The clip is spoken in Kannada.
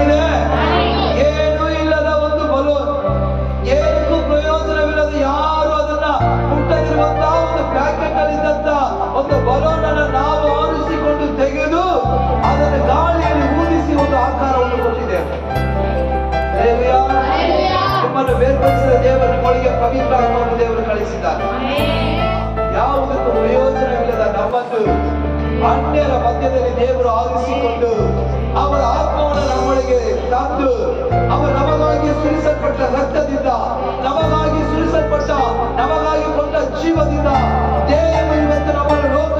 ಏನಿದೆ? ಏನೂ ಇಲ್ಲದ ಒಂದು ಬಲೂನ್, ಏನಕ್ಕೂ ಪ್ರಯೋಜನವಿಲ್ಲದ, ಯಾರು ಅದನ್ನ ಮುಟ್ಟದಿರುವಂತಹ ಒಂದು ಪ್ಯಾಕೆಟ್ ಅಲ್ಲಿದ್ದಂತ ಒಂದು ಬಲೂನ್ ಅನ್ನು ನಾವು ಆರಿಸಿಕೊಂಡು ತೆಗೆದು ಅದನ್ನು ಗಾಳಿಯಲ್ಲಿ ಊದಿಸಿ ಒಂದು ಆಕಾರವನ್ನು ಕೊಟ್ಟಿದ್ದೇವೆ. ನಿಮ್ಮನ್ನು ಬೇರ್ಪಡಿಸಿದ ದೇವರು ನಿಮ್ಮೊಳಗೆ ಪವಿತ್ರ ಆತ್ಮವನ್ನು ದೇವರು ಕಳಿಸಿದ್ದಾರೆ. ಯಾವುದಕ್ಕೂ ಪ್ರಯೋಜನವಿಲ್ಲದ ನಮ್ಮನ್ನು ಅನ್ಯರ ಮಧ್ಯದಲ್ಲಿ ದೇವರು ಆರಿಸಿಕೊಂಡು ಅವರ ಆತ್ಮವನ್ನು ನಮ್ಮೊಳಗೆ ತಂದು ಅವರು ನಮಗಾಗಿ ಸುರಿಸಲ್ಪಟ್ಟ ರಕ್ತದಿಂದ, ನಮಗಾಗಿ ಸುರಿಸಲ್ಪಟ್ಟ, ನಮಗಾಗಿ ಕೊಟ್ಟ ಜೀವದಿಂದ ದೇವರು ಇವತ್ತು ನಮ್ಮನ್ನು ಲೋಕ